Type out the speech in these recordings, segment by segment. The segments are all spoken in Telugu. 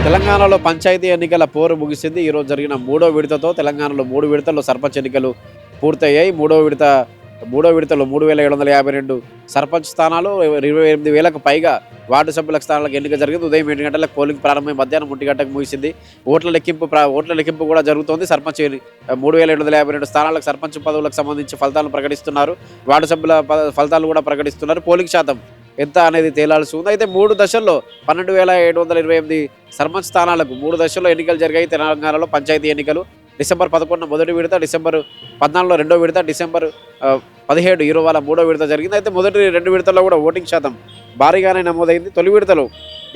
తెలంగాణలో పంచాయతీ ఎన్నికల పోరు ముగిసింది. ఈరోజు జరిగిన మూడో విడతతో తెలంగాణలో 3 విడతల్లో సర్పంచ్ ఎన్నికలు పూర్తయ్యాయి. మూడో విడతలో 3752 సర్పంచ్ స్థానాలు, 28,000కు పైగా వార్డు సభ్యుల స్థానాలకు ఎన్నిక జరిగింది. ఉదయం 7 గంటలకు పోలింగ్ ప్రారంభమై మధ్యాహ్నం 1 గంటకు ముగిసింది. ఓట్ల లెక్కింపు కూడా జరుగుతోంది. 3752 స్థానాలకు సర్పంచ్ పదవులకు సంబంధించి ఫలితాలను ప్రకటిస్తున్నారు. వార్డు సభ్యుల ఫలితాలు కూడా ప్రకటిస్తున్నారు. పోలింగ్ శాతం ఎంత అనేది తేలాల్సి ఉంది. అయితే 3 దశల్లో 12,728 సర్పంచ్ స్థానాలకు 3 దశల్లో ఎన్నికలు జరిగాయి. తెలంగాణలో పంచాయతీ ఎన్నికలు డిసెంబర్ 11 మొదటి విడత, డిసెంబర్ 14 రెండో విడత, డిసెంబర్ 17 ఇవాళ మూడో విడత జరిగింది. అయితే మొదటి 2 విడతల్లో కూడా ఓటింగ్ శాతం భారీగానే నమోదైంది. తొలి విడతలో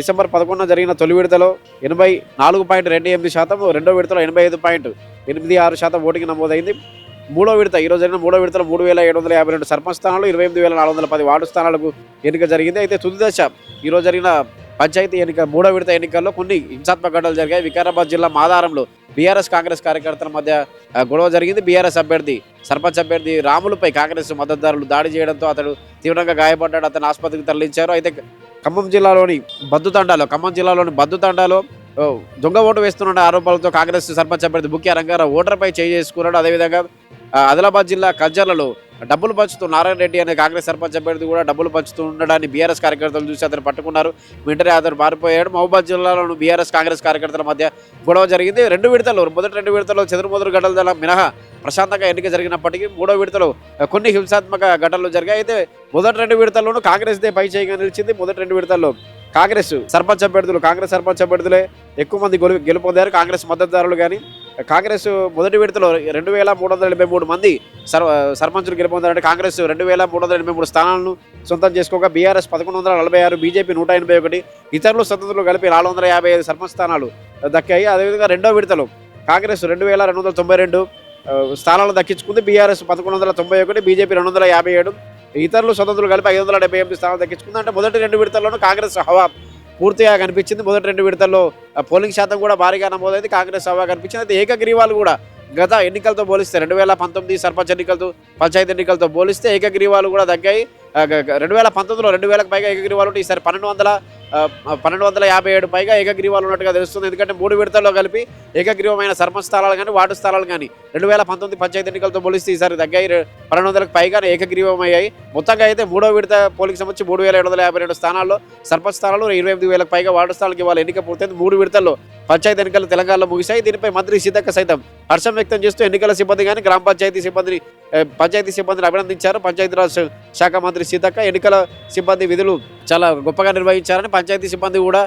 డిసెంబర్ 11 జరిగిన తొలి విడతలో 84.28%, రెండో విడతలో 85.86% ఓటింగ్ నమోదైంది. మూడో విడత ఈరోజు జరిగిన మూడో విడతలో 3752 సర్పంచ్ స్థానాలు, 28,410 వార్డు స్థానాలకు ఎన్నిక జరిగింది. అయితే తుది దశ ఈరోజు జరిగిన పంచాయతీ ఎన్నిక మూడో విడత ఎన్నికల్లో కొన్ని హింసాత్మక ఘటనలు జరిగాయి. వికారాబాద్ జిల్లా మాదారంలో బీఆర్ఎస్ కాంగ్రెస్ కార్యకర్తల మధ్య గొడవ జరిగింది. బీఆర్ఎస్ సర్పంచ్ అభ్యర్థి రాములపై కాంగ్రెస్ మద్దతుదారులు దాడి చేయడంతో అతడు తీవ్రంగా గాయపడ్డాడు. అతను ఆసుపత్రికి తరలించారు. అయితే ఖమ్మం జిల్లాలోని బద్దుతండాలో దొంగ ఓటు వేస్తున్న ఆరోపణలతో కాంగ్రెస్ సర్పంచ్ అభ్యర్థి బుక్యా రంగారావు ఓటర్పై చేయి చేసుకున్నాడు. అదేవిధంగా ఆదిలాబాద్ జిల్లా కజ్జర్లలో డబ్బులు పంచుతూ నారాయణ రెడ్డి అనే కాంగ్రెస్ సర్పంచ్ అభ్యర్థి కూడా డబ్బులు పంచుతూ ఉండడాన్ని బీఆర్ఎస్ కార్యకర్తలు చూసి అతను పట్టుకున్నారు. వెంటనే అతను పారిపోయాడు. మహబూబాద్ జిల్లాలోని బీఆర్ఎస్ కాంగ్రెస్ కార్యకర్తల మధ్య గొడవ జరిగింది. మొదటి రెండు విడతల్లో చెదురుమదురు ఘటనల మినహా ప్రశాంతంగా ఎన్నిక జరిగినప్పటికీ మూడో విడతలో కొన్ని హింసాత్మక ఘటనలు జరిగాయి. అయితే మొదటి 2 విడతల్లోనూ కాంగ్రెస్దే పై చేయిగా నిలిచింది. మొదటి 2 విడతల్లో కాంగ్రెస్ సర్పంచ్ అభ్యర్థులే ఎక్కువ మంది గెలుపొందారు. కాంగ్రెస్ మద్దతుదారులు కానీ కాంగ్రెస్ మొదటి విడతలో 2,383 మంది సర్పంచులు గెలుపొందారంటే కాంగ్రెస్ 2,383 స్థానాలను సొంతం చేసుకోగా బీఆర్ఎస్ 1146, బీజేపీ 181, ఇతరులు స్వతంత్రులు కలిపి 455 సర్పంచ్ స్థానాలు దక్కాయి. అదేవిధంగా రెండో విడతలో కాంగ్రెస్ 2,292 స్థానాలు దక్కించుకుంది. బీఆర్ఎస్ 1191, బీజేపీ 257, ఇతరులు స్వతంత్రులు కలిపి 578 స్థానాలు దక్కించుకుంది. అంటే మొదటి 2 విడతల్లోనూ కాంగ్రెస్ హవా పూర్తిగా కనిపించింది. మొదటి 2 విడతల్లో పోలింగ్ శాతం కూడా భారీగా నమోదైంది. కాంగ్రెస్ హవా కనిపించింది. అయితే ఏకగ్రీవాలు కూడా గత ఎన్నికలతో పోలిస్తే 2019 సర్పంచ్ పంచాయతీ ఎన్నికలతో పోలిస్తే ఏకగ్రీవాలు కూడా తగ్గాయి. 2019లో 2,000కు పైగా ఏకగ్రీవాలు ఉంటే ఈసారి 1,257 పైగా ఏకగ్రీవాలు ఉన్నట్టుగా తెలుస్తుంది. ఎందుకంటే 3 విడతల్లో కలిపి ఏకగ్రీవమైన సర్పంచ్ స్థానాలు కానీ వార్డు స్థానాలు కానీ 2019 పంచాయతీ ఎన్నికలతో పోలిస్తే ఈసారి తగ్గాయి. 1200కు పైగా ఏకగ్రీవమయ్యాయి. మొత్తంగా అయితే మూడో విడత పోలింగ్ సంబంధించి 3,752 స్థానాల్లో సర్పంచ్ స్థానాలు, 28,000కు పైగా వార్డు స్థానాలకు ఇవాళ ఎన్నిక పూర్తయింది. 3 విడతల్లో పంచాయతీ ఎన్నికలు తెలంగాణలో ముగిశాయి. దీనిపై మంత్రి సీతక్క సైతం హర్షం వ్యక్తం చేస్తూ ఎన్నికల సిబ్బంది కానీ గ్రామ పంచాయతీ సిబ్బందిని అభినందించారు. పంచాయతీరాజ్ శాఖ మంత్రి సీతక్క ఎన్నికల సిబ్బంది విధులు చాలా గొప్పగా నిర్వహించారని, పంచాయతీ సిబ్బంది కూడా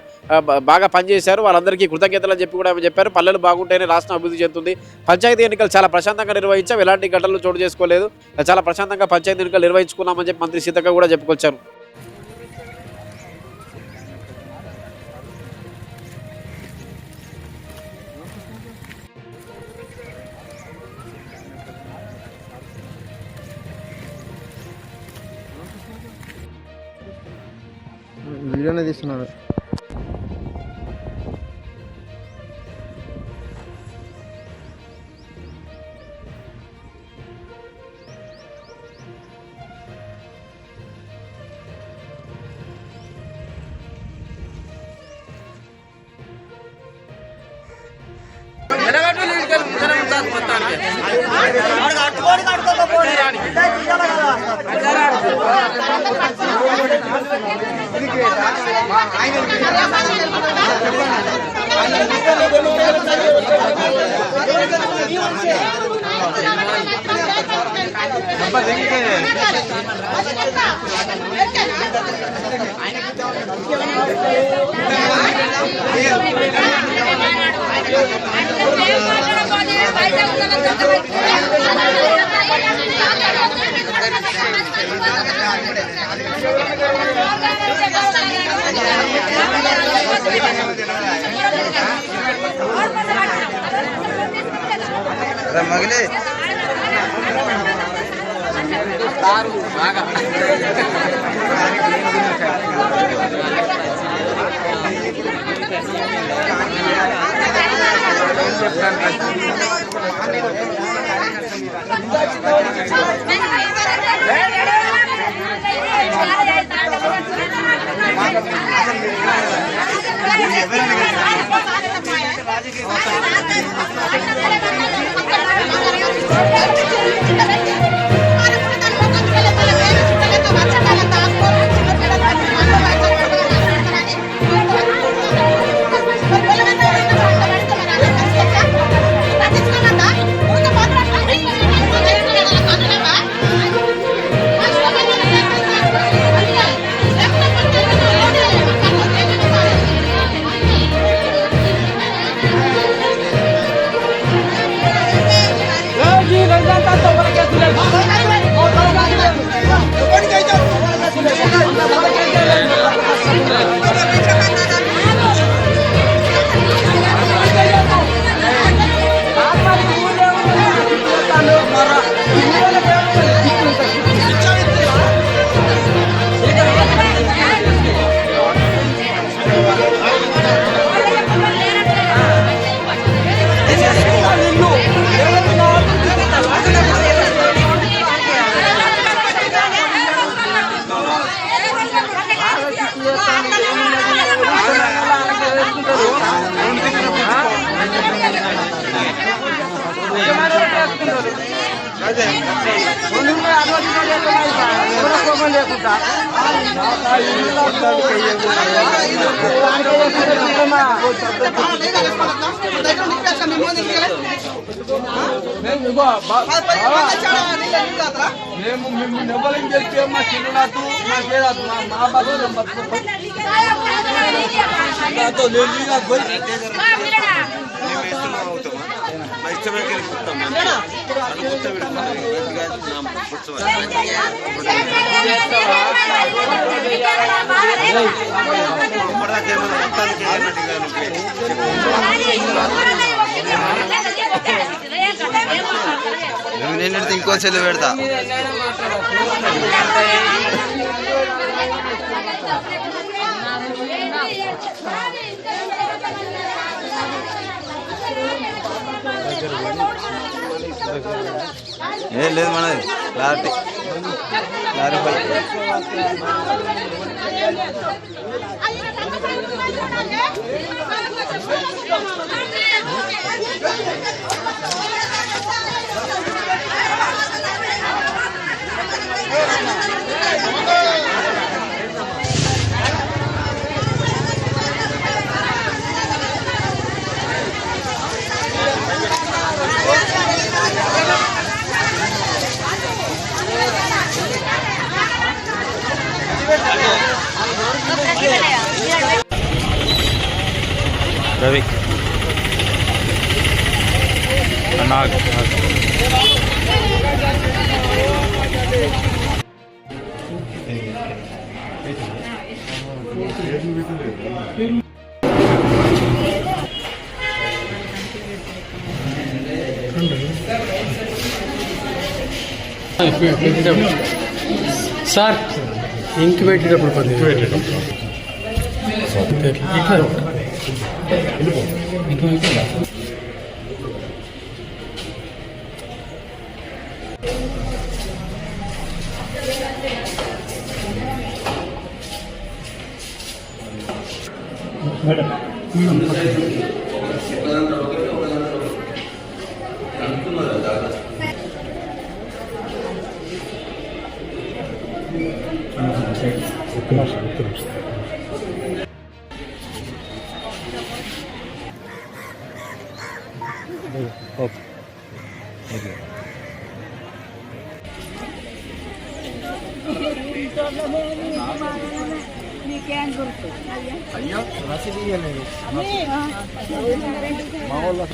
బాగా పనిచేశారు, వాళ్ళందరికీ కృతజ్ఞతలు చెప్పి కూడా ఆమె చెప్పారు. పల్లెలు బాగుంటేనే రాష్ట్రం అభివృద్ధి చెందుతుంది. పంచాయతీ ఎన్నికలు చాలా ప్రశాంతంగా నిర్వహించాం, ఎలాంటి ఘటనలు చోటు చేసుకోలేదు, చాలా ప్రశాంతంగా పంచాయతీ ఎన్నికలు నిర్వహించుకున్నామని చెప్పి మంత్రి సీతక్క కూడా చెప్పుకొచ్చారు. వీడియోనే తీస్తున్నారు. మగిలే ఎవరైనా మేము మిమ్మల్ని ఎవరికి తెలిపే మా చిన్ననాటు నాకేదాదు మా బతుకు నాతో లేదు నాకు పోయి నేను ఇంకో చెల్లి పెడతా ఏం లేదు మనది క్లారిటీ రవి నాగ్ సార్ ఇంక్ పెట్టేటప్పుడు అయ్యో రసీదు ఇవ్వలేదు మా వాళ్ళు